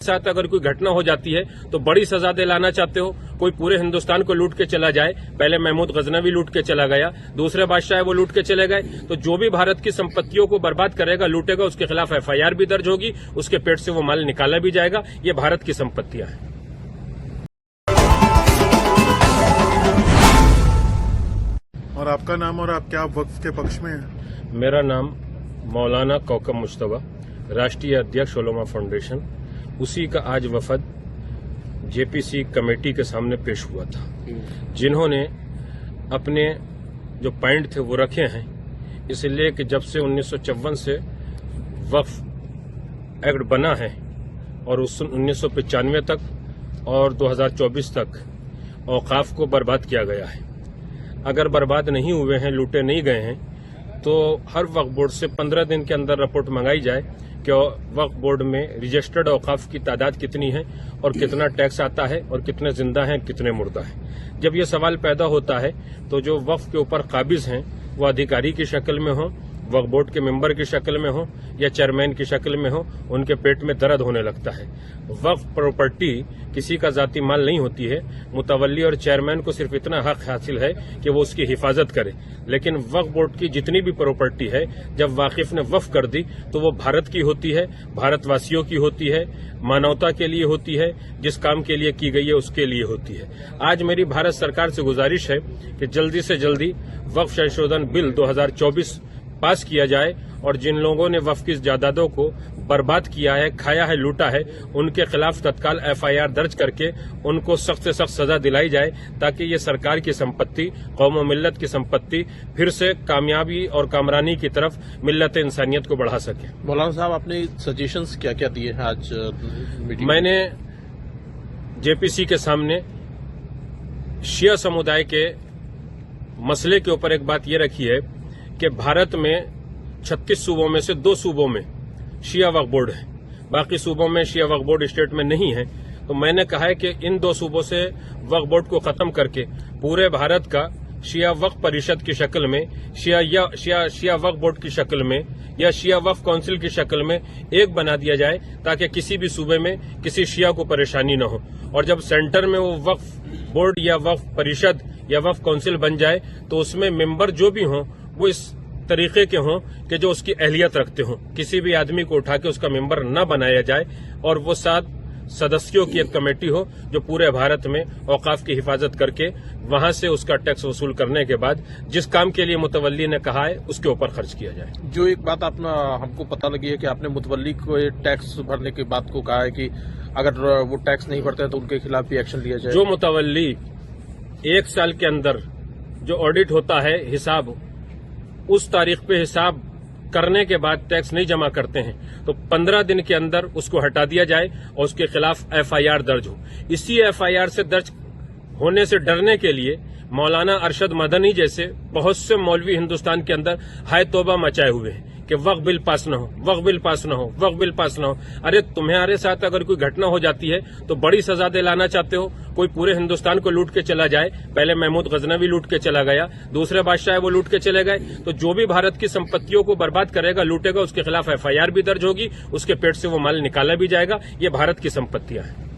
साथ अगर कोई घटना हो जाती है तो बड़ी सजा दिलाना चाहते हो। कोई पूरे हिंदुस्तान को लूट के चला जाए, पहले महमूद गजनवी लूट के चला गया, दूसरे बादशाह वो लूट के चले गए, तो जो भी भारत की संपत्तियों को बर्बाद करेगा, लूटेगा, उसके खिलाफ एफआईआर भी दर्ज होगी, उसके पेट से वो माल निकाला भी जाएगा। ये भारत की संपत्तियां हैं। और आपका नाम और आप क्या वक्फ के पक्ष में हैं? मेरा नाम मौलाना कौकब मुश्तबा, राष्ट्रीय अध्यक्ष उलमा फाउंडेशन। उसी का आज वफद जेपीसी कमेटी के सामने पेश हुआ था, जिन्होंने अपने जो पॉइंट थे वो रखे हैं, इसलिए कि जब से 1954 से वक्फ एक्ट बना है और उस 1995 तक और 2024 तक औकाफ को बर्बाद किया गया है। अगर बर्बाद नहीं हुए हैं, लूटे नहीं गए हैं, तो हर वक्फ बोर्ड से 15 दिन के अंदर रिपोर्ट मंगाई जाए कि वक्फ बोर्ड में रजिस्टर्ड औकाफ की तादाद कितनी है और कितना टैक्स आता है और कितने जिंदा हैं, कितने मुर्दा हैं। जब ये सवाल पैदा होता है तो जो वक्फ के ऊपर काबिज हैं वो अधिकारी की शक्ल में हो, वक्फ बोर्ड के मेंबर की शक्ल में हो या चेयरमैन की शक्ल में हो, उनके पेट में दर्द होने लगता है। वक्फ प्रॉपर्टी किसी का जाती माल नहीं होती है। मुतवल्ली और चेयरमैन को सिर्फ इतना हक हासिल है कि वो उसकी हिफाजत करे, लेकिन वक्फ बोर्ड की जितनी भी प्रॉपर्टी है, जब वाकिफ ने वक्फ कर दी तो वो भारत की होती है, भारतवासियों की होती है, मानवता के लिए होती है, जिस काम के लिए की गई है उसके लिए होती है। आज मेरी भारत सरकार से गुजारिश है कि जल्दी से जल्दी वक्फ संशोधन बिल 2024 पास किया जाए और जिन लोगों ने वक्फ की जायदादों को बर्बाद किया है, खाया है, लूटा है, उनके खिलाफ तत्काल एफआईआर दर्ज करके उनको सख्त से सख्त सजा दिलाई जाए, ताकि ये सरकार की संपत्ति, कौम और मिल्लत की संपत्ति फिर से कामयाबी और कामरानी की तरफ मिल्लत इंसानियत को बढ़ा सके। मौलाना साहब, आपने सजेशंस क्या क्या दिए हैं आज मीटिंग? मैंने जेपीसी के सामने शिया समुदाय के मसले के ऊपर एक बात ये रखी है कि भारत में 36 सूबों में से 2 सूबों में शिया वक्फ बोर्ड है, बाकी सूबों में शिया वक्फ बोर्ड स्टेट में नहीं है। तो मैंने कहा है कि इन 2 सूबों से वक्फ बोर्ड को खत्म करके पूरे भारत का शिया वक्फ परिषद की शक्ल में, शिया वक्फ बोर्ड की शक्ल में या शिया वक्फ काउंसिल की शक्ल में एक बना दिया जाए, ताकि किसी भी सूबे में किसी शिया को परेशानी न हो। और जब सेंटर में वो वक्फ बोर्ड या वक्फ परिषद या वक्फ काउंसिल बन जाए तो उसमें मेंबर जो भी हों वो इस तरीके के हों कि जो उसकी अहलियत रखते हों। किसी भी आदमी को उठा के उसका मेंबर न बनाया जाए और वो 7 सदस्यों की एक कमेटी हो जो पूरे भारत में औकाफ की हिफाजत करके वहां से उसका टैक्स वसूल करने के बाद जिस काम के लिए मुतवल्ली ने कहा है उसके ऊपर खर्च किया जाए। जो एक बात हमको पता लगी है कि आपने मुतवल्ली को टैक्स भरने की बात को कहा है कि अगर वो टैक्स नहीं भरते तो उनके खिलाफ भी एक्शन लिया जाए। जो मुतवल्ली 1 साल के अंदर जो ऑडिट होता है, हिसाब उस तारीख पे हिसाब करने के बाद टैक्स नहीं जमा करते हैं तो 15 दिन के अंदर उसको हटा दिया जाए और उसके खिलाफ एफआईआर दर्ज हो। इसी एफआईआर से दर्ज होने से डरने के लिए मौलाना अरशद मदनी जैसे बहुत से मौलवी हिंदुस्तान के अंदर हाय तौबा मचाए हुए हैं कि वक्फ बिल पास न हो, वक्फ बिल पास न हो, वक्फ बिल पास न हो। अरे तुम्हारे साथ अगर कोई घटना हो जाती है तो बड़ी सजा दिलाना चाहते हो। कोई पूरे हिंदुस्तान को लूट के चला जाए, पहले महमूद गजनवी लूट के चला गया, दूसरे बादशाह वो लूट के चले गए, तो जो भी भारत की संपत्तियों को बर्बाद करेगा, लूटेगा, उसके खिलाफ एफआईआर भी दर्ज होगी, उसके पेट से वो माल निकाला भी जाएगा। ये भारत की संपत्तियां हैं।